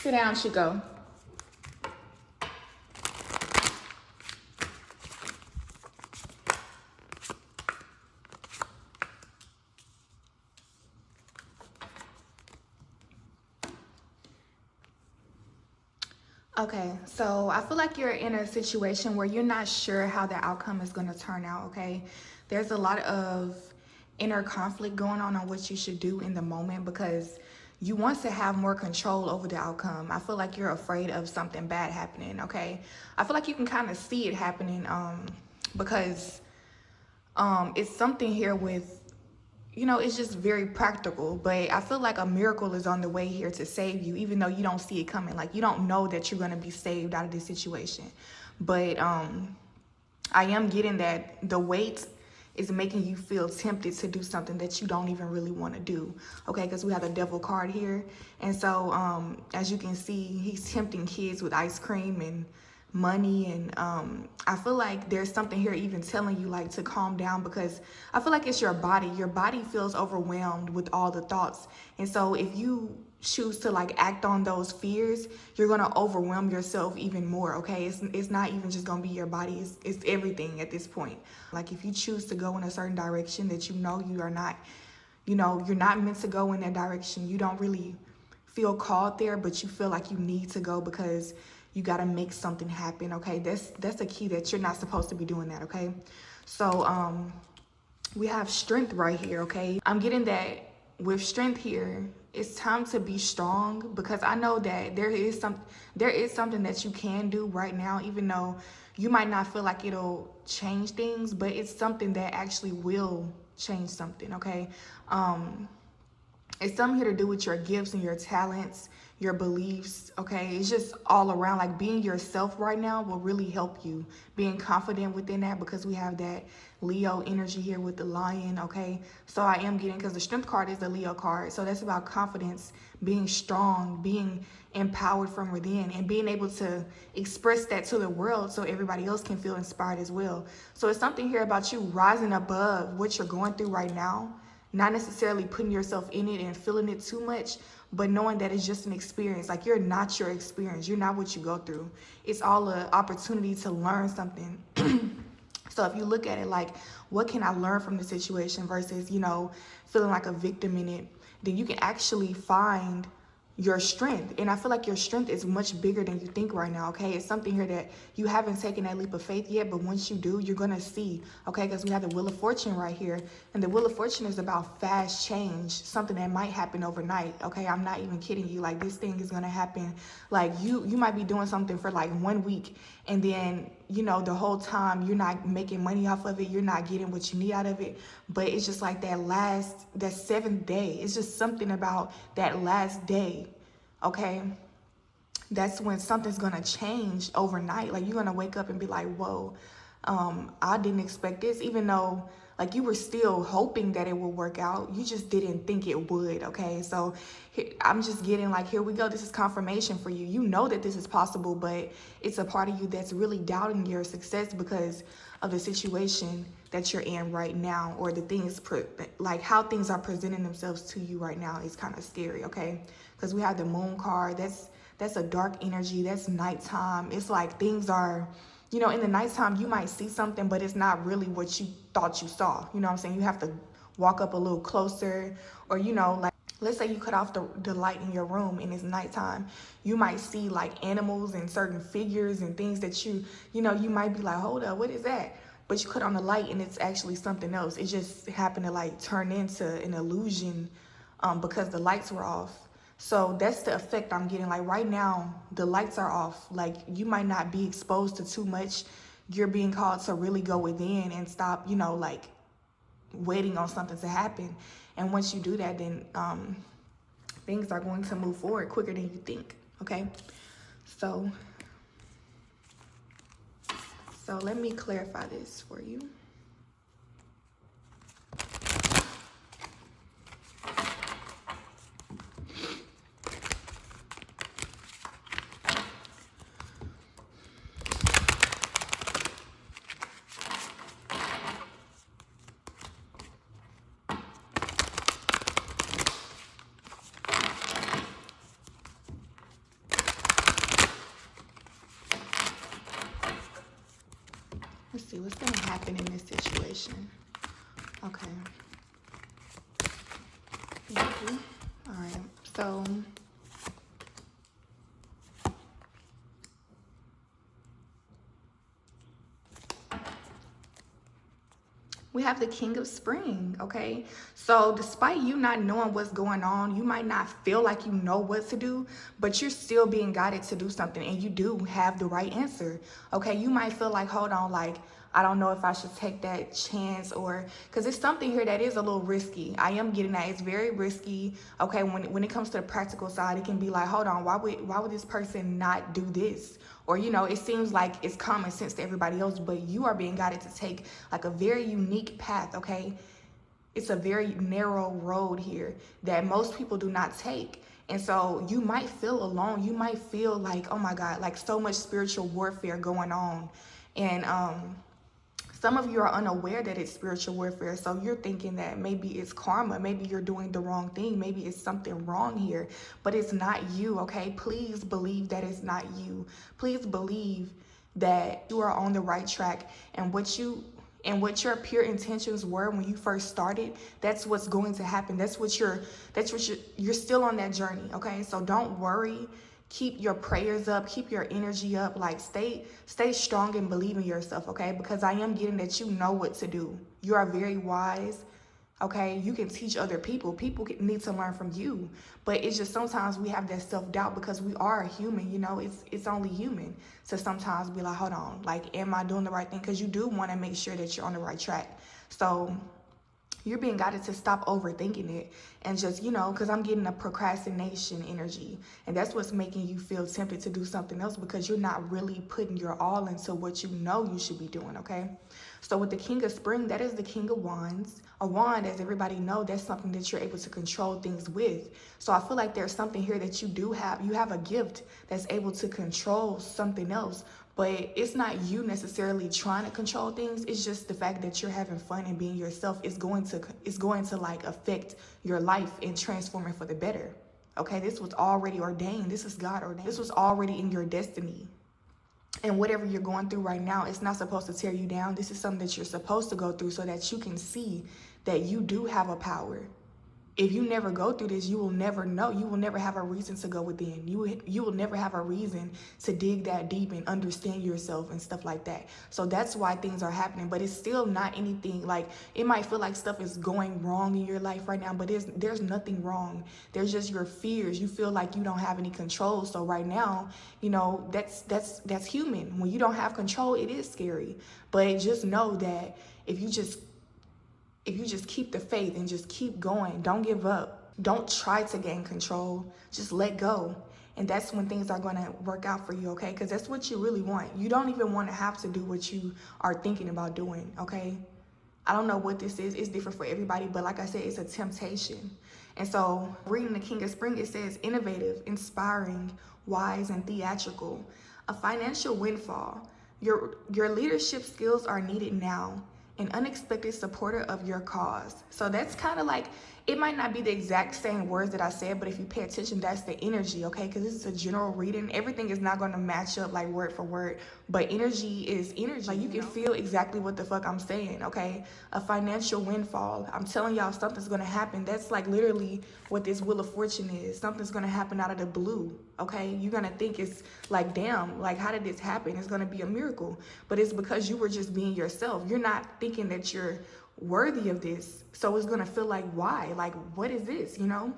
Sit down, Chico. Okay, so I feel like you're in a situation where you're not sure how the outcome is going to turn out, okay? There's a lot of inner conflict going on what you should do in the moment because you want to have more control over the outcome. I feel like you're afraid of something bad happening, okay? I feel like you can kind of see it happening because it's something here with, you know, it's just very practical, but I feel like a miracle is on the way here to save you, even though you don't see it coming. Like, you don't know that you're going to be saved out of this situation. But I am getting that the weight is making you feel tempted to do something that you don't even really want to do. Okay, because we have the devil card here. And so as you can see, he's tempting kids with ice cream and money, and I feel like there's something here even telling you like to calm down, because I feel like it's your body feels overwhelmed with all the thoughts. And so if you choose to like act on those fears, you're gonna overwhelm yourself even more. Okay, it's not even just gonna be your body, it's everything at this point. Like, if you choose to go in a certain direction that you know you are not, you know, you're not meant to go in that direction, you don't really feel called there, but you feel like you need to go because you got to make something happen. Okay, that's a key that you're not supposed to be doing that. Okay, so we have strength right here. Okay, I'm getting that with strength here, it's time to be strong, because I know that there is something that you can do right now, even though you might not feel like it'll change things, but it's something that actually will change something. Okay, it's something here to do with your gifts and your talents, your beliefs. Okay, it's just all around, like being yourself right now will really help you, being confident within that, because we have that Leo energy here with the lion. Okay, so I am getting, because the strength card is the Leo card, so that's about confidence, being strong, being empowered from within, and being able to express that to the world so everybody else can feel inspired as well. So it's something here about you rising above what you're going through right now, not necessarily putting yourself in it and feeling it too much, but knowing that it's just an experience. Like, you're not your experience. You're not what you go through. It's all an opportunity to learn something. So if you look at it like, what can I learn from the situation versus, you know, feeling like a victim in it, then you can actually find your strength. And I feel like your strength is much bigger than you think right now. Okay, it's something here that you haven't taken that leap of faith yet, but once you do, you're gonna see. Okay, because we have the Wheel of Fortune right here, and the Wheel of Fortune is about fast change, something that might happen overnight. Okay, I'm not even kidding you. Like, this thing is gonna happen. Like, you might be doing something for like 1 week, and then, you know, the whole time you're not making money off of it, you're not getting what you need out of it, but it's just like that 7th day, it's just something about that last day. Okay, that's when something's gonna change overnight. Like, you're gonna wake up and be like, whoa, I didn't expect this, even though like you were still hoping that it would work out, you just didn't think it would. Okay, so I'm just getting like, here we go, this is confirmation for you. You know that this is possible, but it's a part of you that's really doubting your success because of the situation that you're in right now, or the things like how things are presenting themselves to you right now is kind of scary. Okay, because we have the Moon card. That's a dark energy. That's nighttime. It's like things are, you know, in the nighttime you might see something, but it's not really what you thought you saw. You know what I'm saying? You have to walk up a little closer, or, you know, like, let's say you cut off the light in your room and it's nighttime. You might see like animals and certain figures and things that you know, you might be like, hold up, what is that? But you cut on the light and it's actually something else. It just happened to like turn into an illusion because the lights were off. So that's the effect I'm getting. Like, right now, the lights are off. Like, you might not be exposed to too much. You're being called to really go within and stop, you know, like waiting on something to happen. And once you do that, then things are going to move forward quicker than you think. Okay, so let me clarify this for you. Let's see what's going to happen in this situation. Okay. Thank you. All right. So we have the King of Spring, okay? So despite you not knowing what's going on, you might not feel like you know what to do, but you're still being guided to do something, and you do have the right answer, okay? You might feel like, hold on, like, I don't know if I should take that chance, or because it's something here that is a little risky. I am getting that it's very risky, okay? When it comes to the practical side, it can be like, hold on, why would this person not do this? Or, you know, it seems like it's common sense to everybody else, but you are being guided to take like a very unique path, okay? It's a very narrow road here that most people do not take. And so you might feel alone. You might feel like, oh my God, like so much spiritual warfare going on. And some of you are unaware that it's spiritual warfare. So you're thinking that maybe it's karma. Maybe you're doing the wrong thing. Maybe it's something wrong here, but it's not you, okay? Please believe that it's not you. Please believe that you are on the right track, and what your pure intentions were when you first started, that's what's going to happen. That's what you're still on that journey, okay? So don't worry. Keep your prayers up, keep your energy up, like stay strong and believe in yourself, okay? Because I am getting that you know what to do. You are very wise, okay? You can teach other people. People need to learn from you. But it's just sometimes we have that self-doubt because we are a human, you know? It's only human to sometimes be like, hold on, like, am I doing the right thing? Because you do want to make sure that you're on the right track. So you're being guided to stop overthinking it and just, you know, because I'm getting a procrastination energy, and that's what's making you feel tempted to do something else because you're not really putting your all into what you know you should be doing, okay? So with the King of Spring, that is the King of Wands. A wand, as everybody know, that's something that you're able to control things with. So I feel like there's something here that you do have. You have a gift that's able to control something else. But it's not you necessarily trying to control things. It's just the fact that you're having fun and being yourself is going to like affect your life and transform it for the better. Okay, this was already ordained. This is God ordained. This was already in your destiny. And whatever you're going through right now, it's not supposed to tear you down. This is something that you're supposed to go through so that you can see that you do have a power. If you never go through this, you will never know. You will never have a reason to go within. You will never have a reason to dig that deep and understand yourself and stuff like that. So that's why things are happening. But it's still not anything, like, it might feel like stuff is going wrong in your life right now, but there's nothing wrong. There's just your fears. You feel like you don't have any control. So right now, you know, that's human. When you don't have control, it is scary. But just know that if you just keep the faith and just keep going, don't give up, don't try to gain control, just let go. And that's when things are going to work out for you, okay? Because that's what you really want. You don't even want to have to do what you are thinking about doing, okay? I don't know what this is. It's different for everybody, but like I said, it's a temptation. And so reading the King of Spring, it says innovative, inspiring, wise, and theatrical. A financial windfall. Your leadership skills are needed now. An unexpected supporter of your cause. So that's kind of like, it might not be the exact same words that I said, but if you pay attention, that's the energy, okay? Because this is a general reading. Everything is not going to match up like word for word, but energy is energy. Like, you can feel exactly what the fuck I'm saying, okay? A financial windfall. I'm telling y'all, something's going to happen. That's like literally what this Wheel of Fortune is. Something's going to happen out of the blue, okay? You're going to think it's like, damn, like, how did this happen? It's going to be a miracle. But it's because you were just being yourself. You're not thinking that you're worthy of this, so it's gonna feel like, why, like, what is this, you know?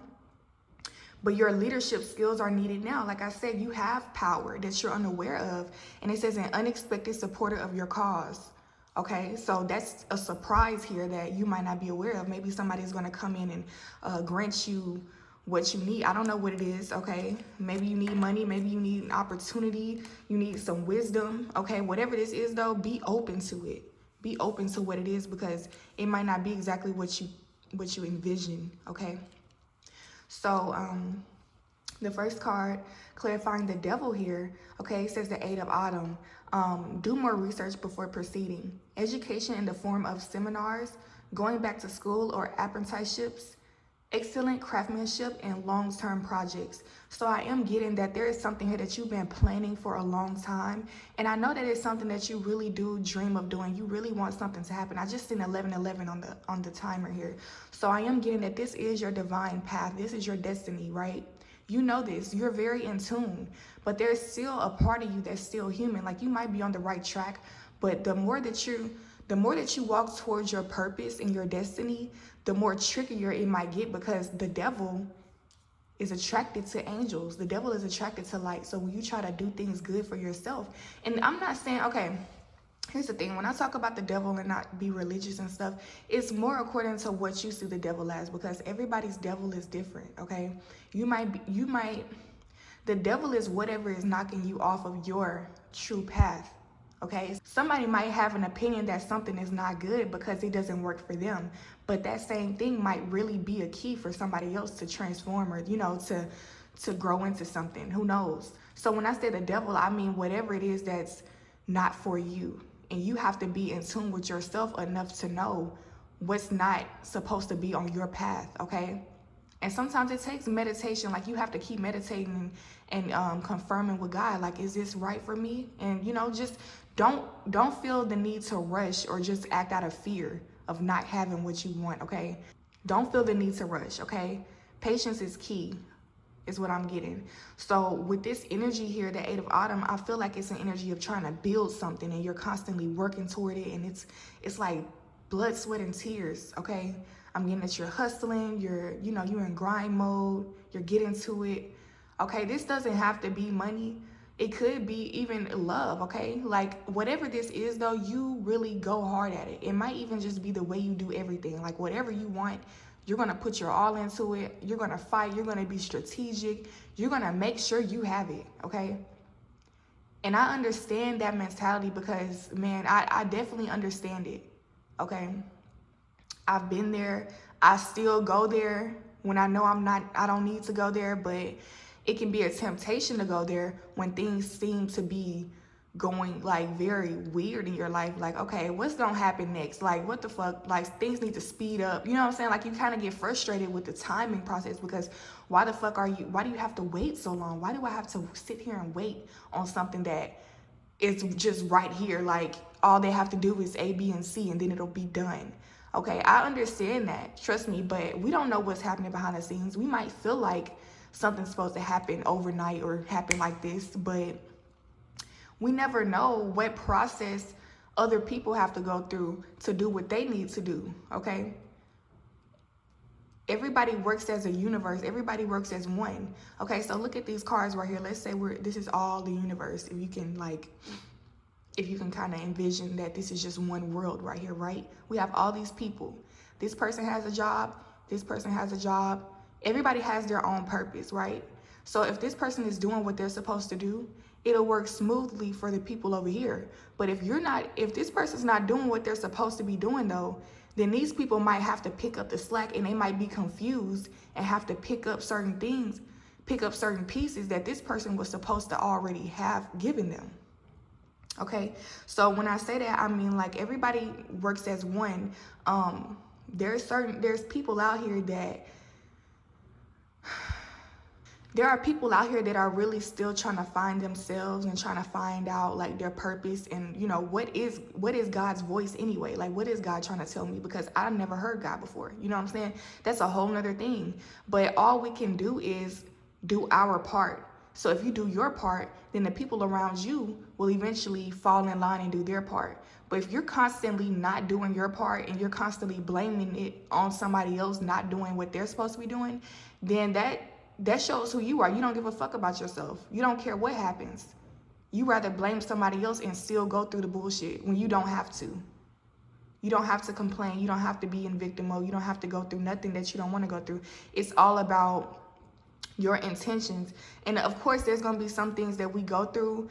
But your leadership skills are needed now. Like I said, you have power that you're unaware of, and it says an unexpected supporter of your cause. Okay, so that's a surprise here that you might not be aware of. Maybe somebody's gonna come in and grant you what you need. I don't know what it is, okay? Maybe you need money, maybe you need an opportunity, you need some wisdom, okay? Whatever this is though, be open to it. Be open to what it is, because it might not be exactly what you envision, okay? So the first card clarifying the devil here, okay, it says the Eight of Autumn. Do more research before proceeding. Education in the form of seminars, going back to school, or apprenticeships excellent craftsmanship and long-term projects. So I am getting that there is something here that you've been planning for a long time. And I know that it's something that you really do dream of doing. You really want something to happen. I just seen 1111 on the timer here. So I am getting that this is your divine path. This is your destiny, right? You know this. You're very in tune. But there's still a part of you that's still human. Like, you might be on the right track, but the more that you walk towards your purpose and your destiny, the more trickier it might get, because the devil is attracted to angels. The devil is attracted to light. So when you try to do things good for yourself, and I'm not saying, okay, here's the thing. When I talk about the devil and not be religious and stuff, it's more according to what you see the devil as, because everybody's devil is different, okay? The devil is whatever is knocking you off of your true path. Okay, somebody might have an opinion that something is not good because it doesn't work for them, but that same thing might really be a key for somebody else to transform, or, you know, to grow into something. Who knows? So when I say the devil, I mean whatever it is that's not for you, and you have to be in tune with yourself enough to know what's not supposed to be on your path. Okay. And sometimes it takes meditation. Like, you have to keep meditating and confirming with God, like, is this right for me? And, you know, just don't feel the need to rush or just act out of fear of not having what you want, okay? Don't feel the need to rush, okay? Patience is key, is what I'm getting. So with this energy here, the 8 of Autumn, I feel like it's an energy of trying to build something, and you're constantly working toward it, and it's like blood, sweat, and tears, okay? I'm getting that you're hustling, you're in grind mode, you're getting to it. Okay, this doesn't have to be money. It could be even love, okay? Like, whatever this is though, you really go hard at it. It might even just be the way you do everything. Like, whatever you want, you're gonna put your all into it. You're gonna fight, you're gonna be strategic. You're gonna make sure you have it, okay? And I understand that mentality because, man, I definitely understand it, okay? I've been there. I still go there when I know I don't need to go there, but it can be a temptation to go there when things seem to be going like very weird in your life. Like, okay, what's gonna happen next? Like, what the fuck? Like, things need to speed up. You know what I'm saying? Like, you kind of get frustrated with the timing process, because why do you have to wait so long? Why do I have to sit here and wait on something that is just right here? Like, all they have to do is A, B, and C, and then it'll be done. Okay, I understand that, trust me, but we don't know what's happening behind the scenes. We might feel like something's supposed to happen overnight or happen like this, but we never know what process other people have to go through to do what they need to do, okay? Everybody works as a universe. Everybody works as one. Okay, so look at these cards right here. Let's say this is all the universe. If you can kind of envision that this is just one world right here, right? We have all these people. This person has a job. This person has a job. Everybody has their own purpose, right? So if this person is doing what they're supposed to do, it'll work smoothly for the people over here. But if this person's not doing what they're supposed to be doing though, then these people might have to pick up the slack, and they might be confused and have to pick up certain things, pick up certain pieces that this person was supposed to already have given them. Okay, so when I say that, I mean, like, everybody works as one. There's people out here that there are people out here that are really still trying to find themselves and trying to find out, like, their purpose and, you know, what is God's voice anyway? Like, what is God trying to tell me? Because I've never heard God before. You know what I'm saying? That's a whole nother thing. But all we can do is do our part. So if you do your part, then the people around you will eventually fall in line and do their part. But if you're constantly not doing your part and you're constantly blaming it on somebody else not doing what they're supposed to be doing, then that shows who you are. You don't give a fuck about yourself. You don't care what happens. You rather blame somebody else and still go through the bullshit when you don't have to. You don't have to complain. You don't have to be in victim mode. You don't have to go through nothing that you don't want to go through. It's all about your intentions. And of course, there's going to be some things that we go through.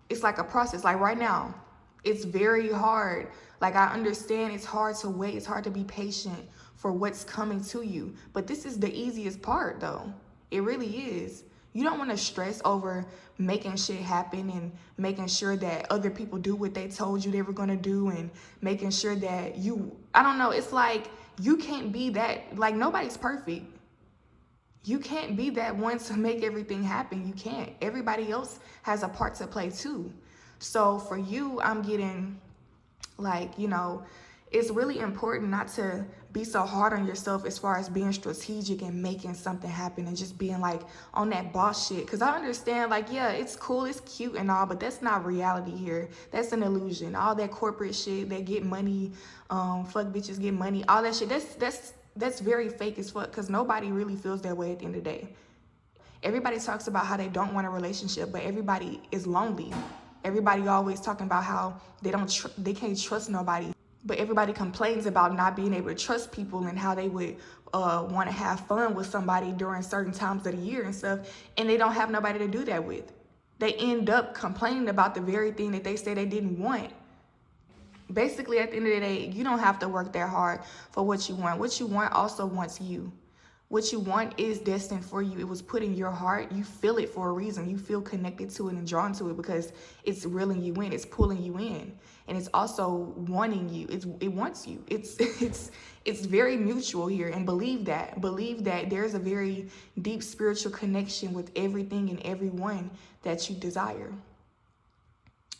It's like a process. Like right now, it's very hard. Like, I understand it's hard to wait. It's hard to be patient for what's coming to you. But this is the easiest part, though. It really is. You don't want to stress over making shit happen and making sure that other people do what they told you they were going to do, and making sure that I don't know, it's like You can't be that, like, nobody's perfect. You can't be that one to make everything happen. You can't. Everybody else has a part to play too. So for you, I'm getting like, you know, it's really important not to be so hard on yourself as far as being strategic and making something happen and just being like on that boss shit. Because I understand, like, yeah, it's cool, it's cute and all, but that's not reality here. That's an illusion. All that corporate shit, they get money, fuck bitches get money, all that shit, that's very fake as fuck, because nobody really feels that way at the end of the day. Everybody talks about how they don't want a relationship, but everybody is lonely. Everybody always talking about how they can't trust nobody. But everybody complains about not being able to trust people and how they would want to have fun with somebody during certain times of the year and stuff, and they don't have nobody to do that with. They end up complaining about the very thing that they say they didn't want. Basically, at the end of the day, you don't have to work that hard for what you want. What you want also wants you. What you want is destined for you. It was put in your heart. You feel it for a reason. You feel connected to it and drawn to it because it's reeling you in. It's pulling you in. And it's also wanting you. It wants you. It's very mutual here. And believe that. Believe that there's a very deep spiritual connection with everything and everyone that you desire.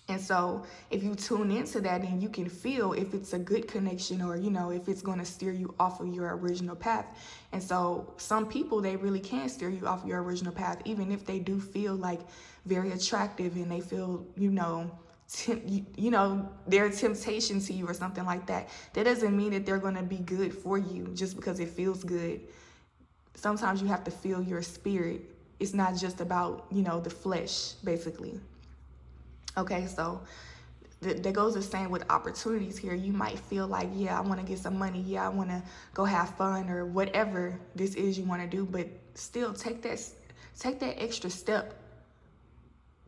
And so if you tune into that, then you can feel if it's a good connection or, you know, if it's going to steer you off of your original path. And so some people, they really can steer you off your original path, even if they do feel like very attractive and they feel, you know, they're a temptation to you or something like that. That doesn't mean that they're going to be good for you just because it feels good. Sometimes you have to feel your spirit. It's not just about, you know, the flesh, basically. Okay, so that goes the same with opportunities here. You might feel like, yeah, I want to get some money. Yeah, I want to go have fun or whatever this is you want to do. But still take that extra step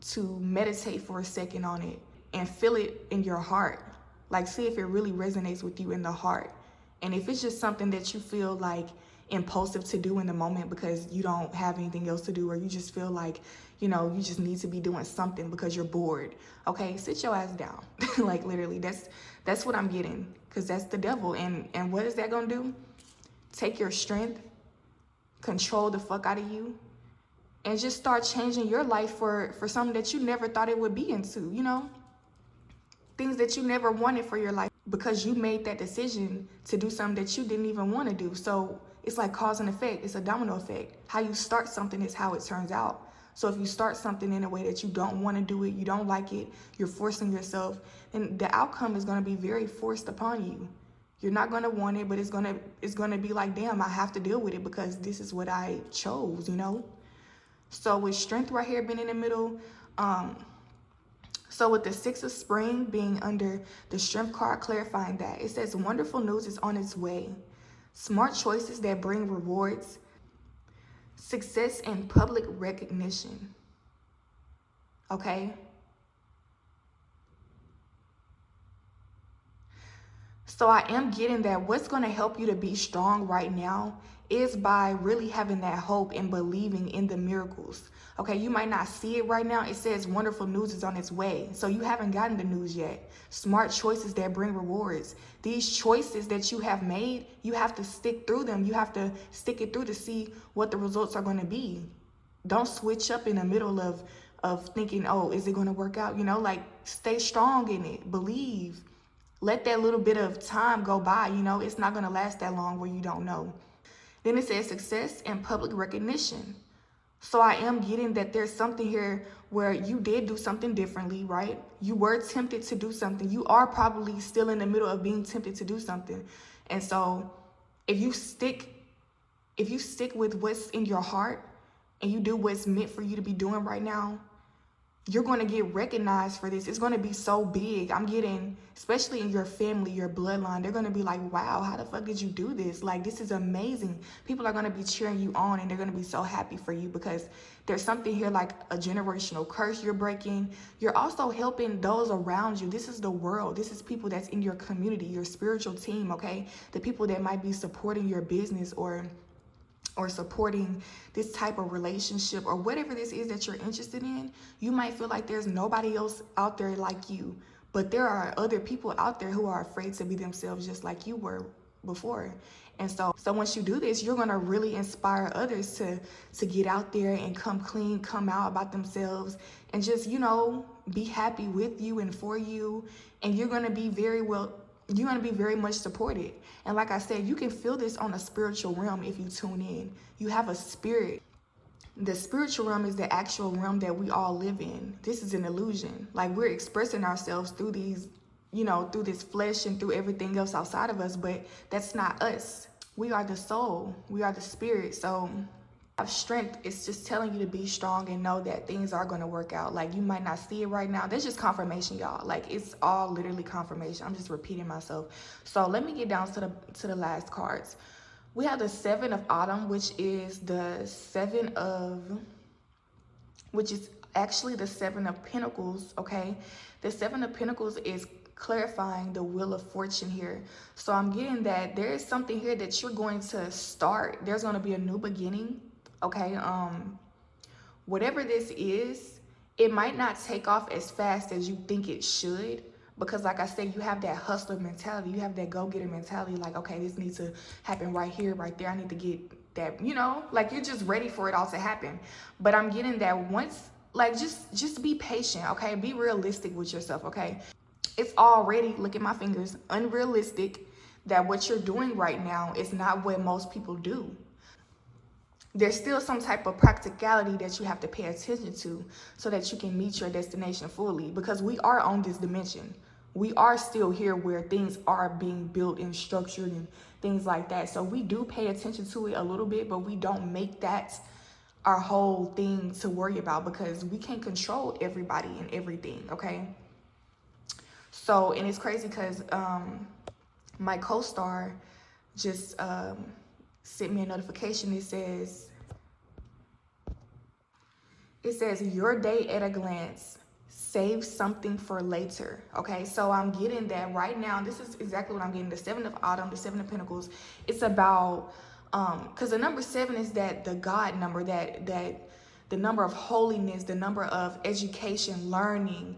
to meditate for a second on it and feel it in your heart. Like, see if it really resonates with you in the heart. And if it's just something that you feel like impulsive to do in the moment because you don't have anything else to do, or you just feel like, you know, you just need to be doing something because you're bored, okay, sit your ass down. Like, literally, that's what I'm getting, because that's the devil. And what is that gonna do? Take your strength, control the fuck out of you, and just start changing your life for something that you never thought it would be into, you know, things that you never wanted for your life, because you made that decision to do something that you didn't even want to do. So it's like cause and effect. It's a domino effect. How you start something is how it turns out. So if you start something in a way that you don't want to do it, you don't like it, you're forcing yourself, then the outcome is going to be very forced upon you. You're not going to want it, but it's going to be like, damn, I have to deal with it because this is what I chose, you know? So with strength right here being in the middle, so with the 6 of spring being under the strength card, clarifying that, it says wonderful news is on its way. Smart choices that bring rewards, success and public recognition. Okay? So I am getting that what's going to help you to be strong right now is by really having that hope and believing in the miracles. Okay, you might not see it right now. It says wonderful news is on its way. So you haven't gotten the news yet. Smart choices that bring rewards. These choices that you have made, you have to stick through them. You have to stick it through to see what the results are going to be. Don't switch up in the middle of thinking, oh, is it going to work out? You know, like, stay strong in it. Believe. Let that little bit of time go by. You know, it's not going to last that long where you don't know. Then it says success and public recognition. So I am getting that there's something here where you did do something differently, right? You were tempted to do something. You are probably still in the middle of being tempted to do something. And so if you stick with what's in your heart and you do what's meant for you to be doing right now, you're going to get recognized for this. It's going to be so big. I'm getting, especially in your family, your bloodline, they're going to be like, wow, how the fuck did you do this? Like, this is amazing. People are going to be cheering you on and they're going to be so happy for you because there's something here like a generational curse you're breaking. You're also helping those around you. This is the world. This is people that's in your community, your spiritual team, okay? The people that might be supporting your business or supporting this type of relationship or whatever this is that you're interested in. You might feel like there's nobody else out there like you, but there are other people out there who are afraid to be themselves just like you were. before. And so once you do this, you're gonna really inspire others to get out there and come clean, come out about themselves, and just, you know, be happy with you and for you. And you're gonna be very much supported. And like I said, you can feel this on a spiritual realm if you tune in. You have a spirit. The spiritual realm is the actual realm that we all live in. This is an illusion. Like, we're expressing ourselves through these, you know, through this flesh and through everything else outside of us, but that's not us. We are the soul. We are the spirit. So have strength. It's just telling you to be strong and know that things are going to work out. Like, you might not see it right now. There's just confirmation, y'all. Like, it's all literally confirmation. I'm just repeating myself. So let me get down to the last cards. We have the Seven of Autumn, which is actually the Seven of Pentacles, okay? The Seven of Pentacles is clarifying the Wheel of Fortune here. So I'm getting that there is something here that you're going to start. There's going to be a new beginning, okay? Whatever this is, it might not take off as fast as you think it should, because like I said, you have that hustler mentality. You have that go-getter mentality. Like, okay, this needs to happen right here, right there. I need to get that, you know, like you're just ready for it all to happen. But I'm getting that once, like, just be patient, okay? Be realistic with yourself, okay? It's already, look at my fingers, unrealistic that what you're doing right now is not what most people do. There's still some type of practicality that you have to pay attention to so that you can meet your destination fully, because we are on this dimension. We are still here where things are being built and structured and things like that. So we do pay attention to it a little bit, but we don't make that our whole thing to worry about, because we can't control everybody and everything, okay? So, and it's crazy because my co-star just sent me a notification. It says your day at a glance, save something for later. Okay, so I'm getting that right now. This is exactly what I'm getting. The Seven of Autumn, the Seven of Pentacles. It's about because the number 7 is that the God number, that the number of holiness, the number of education, learning.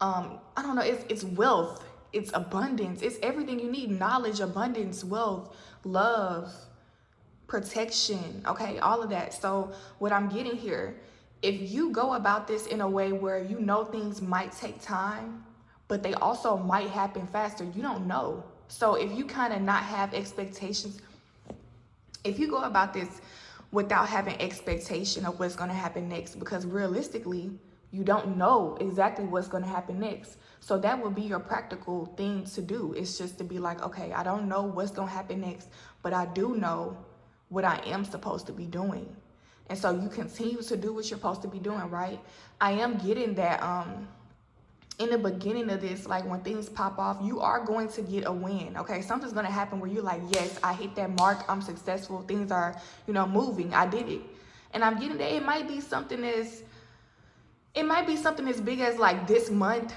I don't know, it's wealth, it's abundance, it's everything you need. Knowledge, abundance, wealth, love, protection, okay, all of that. So what I'm getting here, if you go about this in a way where you know things might take time, but they also might happen faster, you don't know. So if you kind of not have expectations, if you go about this without having expectation of what's going to happen next, because realistically, you don't know exactly what's going to happen next. So that would be your practical thing to do. It's just to be like, okay, I don't know what's going to happen next, but I do know what I am supposed to be doing. And so you continue to do what you're supposed to be doing, right? I am getting that in the beginning of this, like when things pop off, you are going to get a win, okay? Something's going to happen where you're like, yes, I hit that mark. I'm successful. Things are, you know, moving. I did it. And I'm getting that it might be something as big as like this month,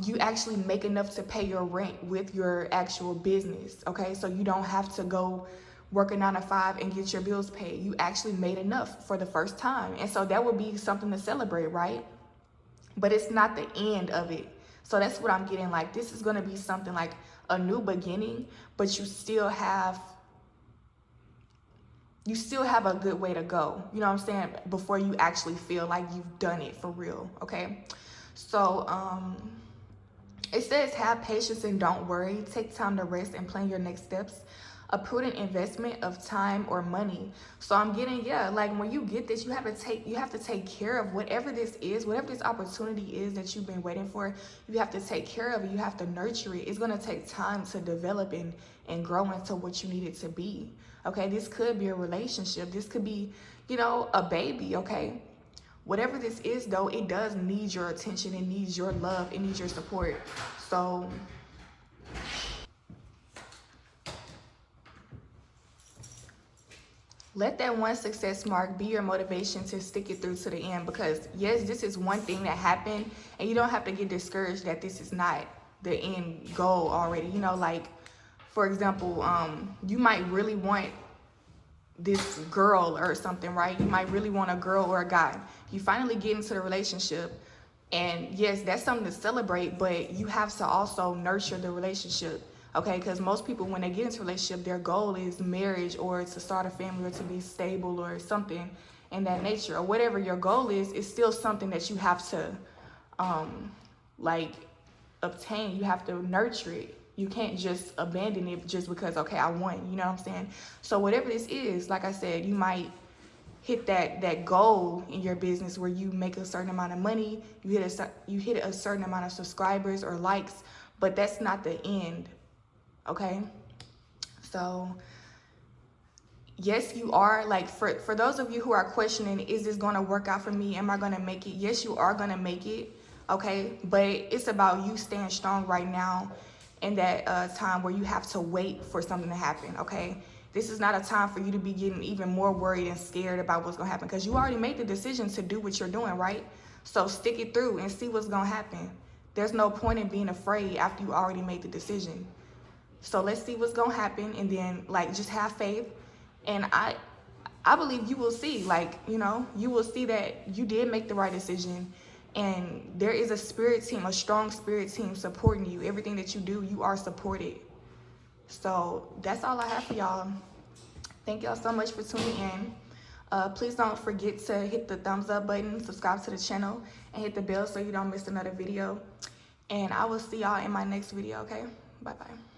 you actually make enough to pay your rent with your actual business, okay? So you don't have to go work a 9 to 5 and get your bills paid. You actually made enough for the first time. And so that would be something to celebrate, right? But it's not the end of it. So that's what I'm getting. Like, this is going to be something like a new beginning, but you still have a good way to go, you know what I'm saying, before you actually feel like you've done it for real, okay? So it says have patience and don't worry. Take time to rest and plan your next steps. A prudent investment of time or money. So I'm getting, yeah, like when you get this, you have to take care of whatever this is, whatever this opportunity is that you've been waiting for. You have to take care of it. You have to nurture it. It's going to take time to develop and grow into what you need it to be. Okay, this could be a relationship. This could be, you know, a baby, okay? Whatever this is, though, it does need your attention. It needs your love. It needs your support. So let that one success mark be your motivation to stick it through to the end, because, yes, this is one thing that happened, and you don't have to get discouraged that this is not the end goal already. You know, like, for example, you might really want this girl or something, right? You might really want a girl or a guy. You finally get into the relationship, and yes, that's something to celebrate, but you have to also nurture the relationship. okay? Because most people, when they get into a relationship, their goal is marriage or to start a family or to be stable or something in that nature, or whatever your goal is, it's still something that you have to like obtain. You have to nurture it. You can't just abandon it just because, okay, I won, you know what I'm saying? So whatever this is, like I said, you might hit that goal in your business where you make a certain amount of money, you hit a certain amount of subscribers or likes, but that's not the end, okay? So yes, you are, like, for those of you who are questioning, is this going to work out for me? Am I going to make it? Yes, you are going to make it, okay? But it's about you staying strong right now in that time where you have to wait for something to happen, okay? This is not a time for you to be getting even more worried and scared about what's going to happen, because you already made the decision to do what you're doing, right? So stick it through and see what's going to happen. There's no point in being afraid after you already made the decision. So let's see what's going to happen, and then, like, just have faith. And I believe you will see, like, you know, you will see that you did make the right decision. And there is a spirit team, a strong spirit team supporting you. Everything that you do, you are supported. So that's all I have for y'all. Thank y'all so much for tuning in. Please don't forget to hit the thumbs up button, subscribe to the channel, and hit the bell so you don't miss another video. And I will see y'all in my next video, okay? Bye-bye.